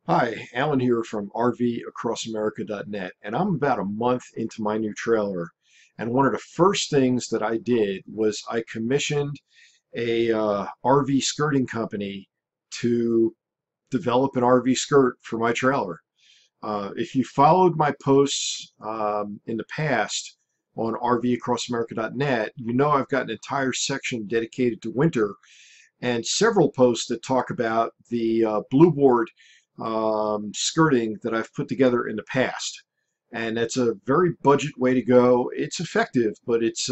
Hi, Alan here from RVAcrossAmerica.net, and I'm about a month into my new trailer. And one of the first things that I did was I commissioned a RV skirting company to develop an RV skirt for my trailer. If you followed my posts in the past on RVAcrossAmerica.net, you know I've got an entire section dedicated to winter and several posts that talk about the blue board skirting that I've put together in the past. And that's a very budget way to go. It's effective, but it's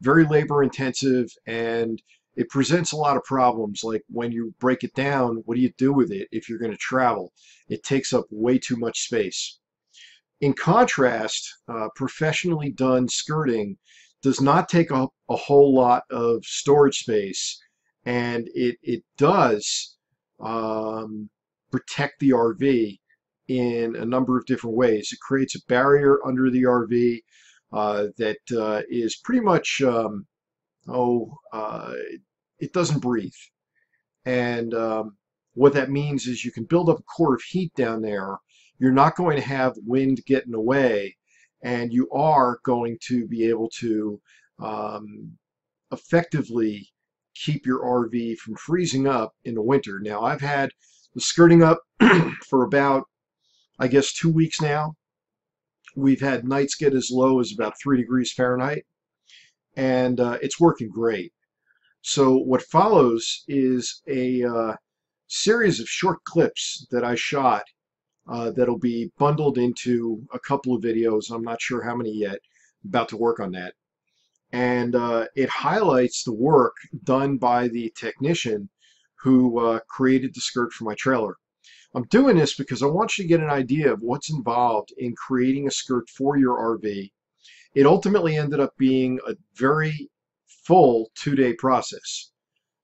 very labor intensive and it presents a lot of problems. Like when you break it down, what do you do with it if you're going to travel? It takes up way too much space. In contrast, professionally done skirting does not take a whole lot of storage space, and it does protect the RV in a number of different ways. It creates a barrier under the RV that is pretty much, it doesn't breathe. And what that means is you can build up a core of heat down there. You're not going to have wind get in the way, and you are going to be able to effectively keep your RV from freezing up in the winter. Now, I've had the skirting up for about, I guess, 2 weeks now. We've had nights get as low as about 3 degrees Fahrenheit, and it's working great. So what follows is a series of short clips that I shot that'll be bundled into a couple of videos. I'm not sure how many yet. I'm about to work on that. And it highlights the work done by the technician who created the skirt for my trailer. I'm doing this because I want you to get an idea of what's involved in creating a skirt for your RV. It ultimately ended up being a very full 2-day process.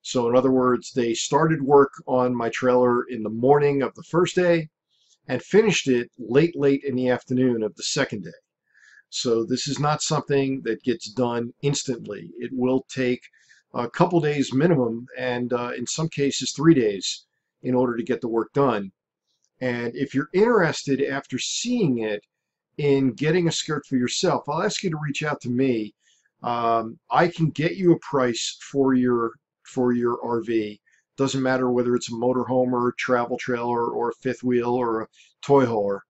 So in other words, they started work on my trailer in the morning of the first day and finished it late in the afternoon of the second day. So this is not something that gets done instantly. It will take a couple days minimum, and in some cases 3 days in order to get the work done. And if you're interested after seeing it in getting a skirt for yourself, I'll ask you to reach out to me. I can get you a price for your RV. Doesn't matter whether it's a motorhome or a travel trailer or a fifth wheel or a toy hauler.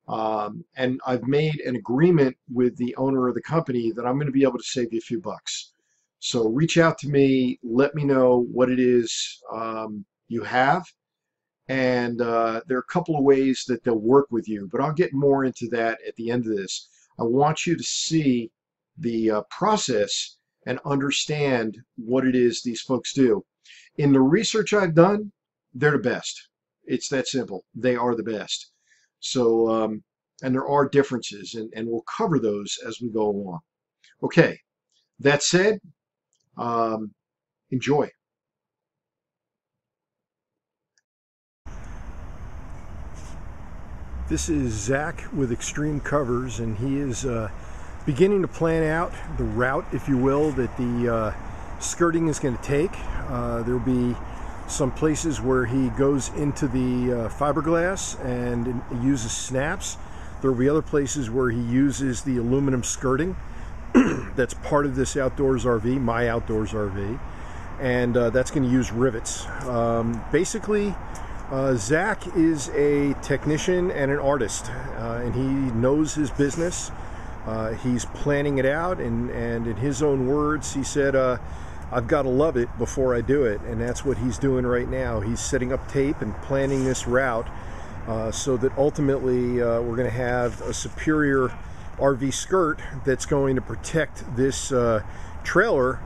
And I've made an agreement with the owner of the company that I'm going to be able to save you a few bucks. So reach out to me, let me know what it is you have, and there are a couple of ways that they'll work with you, but I'll get more into that at the end of this. I want you to see the process and understand what it is these folks do. In the research I've done, they're the best. It's that simple. They are the best. So, and there are differences, and we'll cover those as we go along. Okay, that said, enjoy. This is Zach with Extreme Covers, and he is beginning to plan out the route, if you will, that the skirting is going to take. There'll be some places where he goes into the fiberglass and uses snaps. There will be other places where he uses the aluminum skirting that's part of this outdoors RV, my outdoors RV, and that's going to use rivets. Basically, Zach is a technician and an artist, and he knows his business. He's planning it out, and in his own words, he said, I've got to love it before I do it, and that's what he's doing right now. He's setting up tape and planning this route so that ultimately we're going to have a superior RV skirt that's going to protect this trailer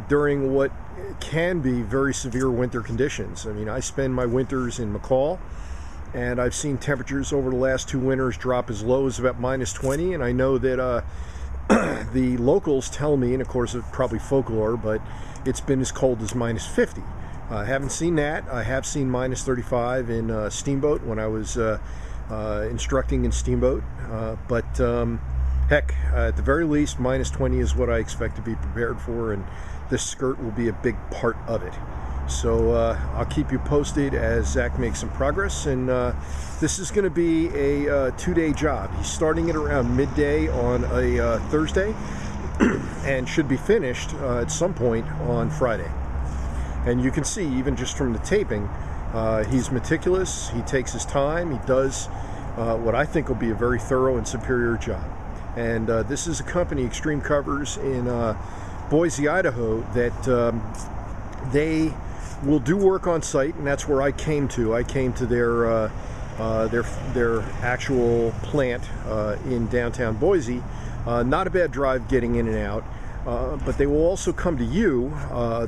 during what can be very severe winter conditions. I mean, I spend my winters in McCall, and I've seen temperatures over the last 2 winters drop as low as about -20, and I know that the locals tell me, and of course it's probably folklore, but it's been as cold as -50. I haven't seen that. I have seen -35 in Steamboat when I was instructing in Steamboat, but heck, at the very least, -20 is what I expect to be prepared for, and this skirt will be a big part of it. So I'll keep you posted as Zach makes some progress, and this is going to be a 2-day job. He's starting it around midday on a Thursday and should be finished at some point on Friday. And you can see, even just from the taping, he's meticulous, he takes his time, he does what I think will be a very thorough and superior job. And this is a company, Extreme Covers, in Boise, Idaho, that they will do work on site, and that's where I came to. I came to their actual plant in downtown Boise. Not a bad drive getting in and out, but they will also come to you.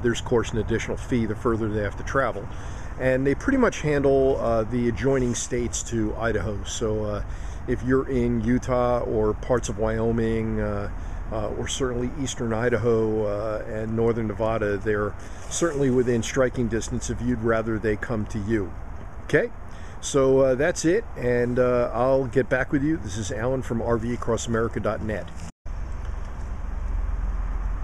There's, of course, an additional fee the further they have to travel. And they pretty much handle the adjoining states to Idaho. So if you're in Utah or parts of Wyoming, or certainly eastern Idaho and northern Nevada, they're certainly within striking distance if you'd rather they come to you. Okay, so that's it, and I'll get back with you. This is Alan from RVAcrossAmerica.net.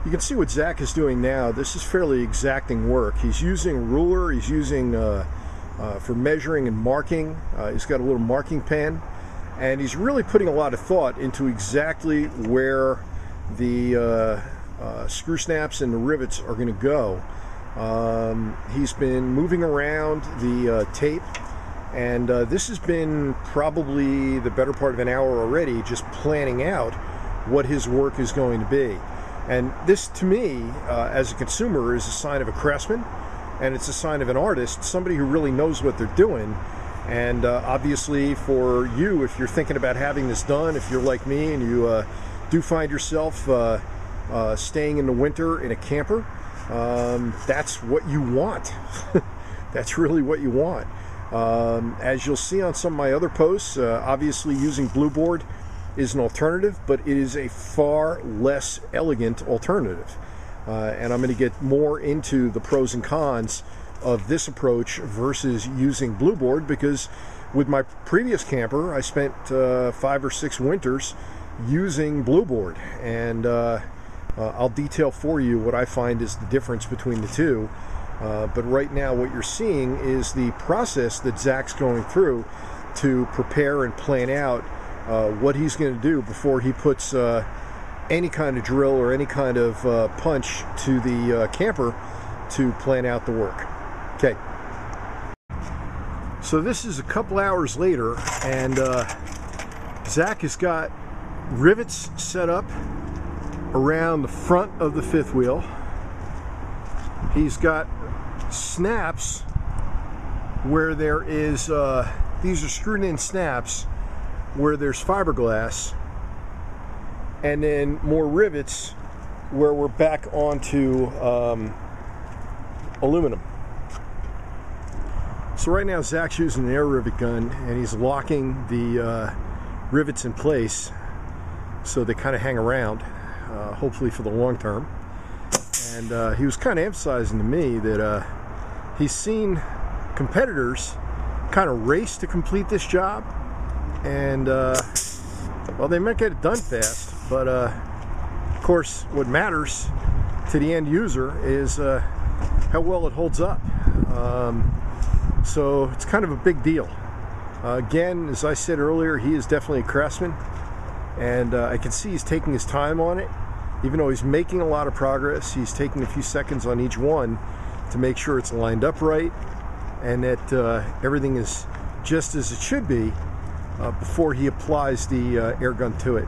You can see what Zach is doing now. This is fairly exacting work. He's using a ruler, he's using for measuring and marking. He's got a little marking pen, and he's really putting a lot of thought into exactly where the screw snaps and the rivets are going to go. He's been moving around the tape, and this has been probably the better part of an hour already, just planning out what his work is going to be. And this, to me, as a consumer, is a sign of a craftsman, and it's a sign of an artist, somebody who really knows what they're doing. And obviously for you, if you're thinking about having this done, if you're like me and you do find yourself staying in the winter in a camper, that's what you want. That's really what you want. As you'll see on some of my other posts, obviously using Blueboard is an alternative, but it is a far less elegant alternative. And I'm going to get more into the pros and cons of this approach versus using Blueboard, because with my previous camper, I spent 5 or 6 winters using Blueboard, and I'll detail for you what I find is the difference between the two. But right now what you're seeing is the process that Zach's going through to prepare and plan out what he's going to do before he puts any kind of drill or any kind of punch to the camper to plan out the work. Okay. So this is a couple hours later, and Zach has got rivets set up around the front of the fifth wheel. He's got snaps where there is, these are screwed in snaps where there's fiberglass, and then more rivets where we're back onto aluminum. So right now Zach's using an air rivet gun, and he's locking the rivets in place so they kind of hang around, hopefully for the long term. And he was kind of emphasizing to me that he's seen competitors kind of race to complete this job, and well, they might get it done fast, but of course what matters to the end user is how well it holds up. So it's kind of a big deal. Again, as I said earlier, he is definitely a craftsman, and I can see he's taking his time on it. Even though he's making a lot of progress, he's taking a few seconds on each one to make sure it's lined up right and that everything is just as it should be before he applies the air gun to it.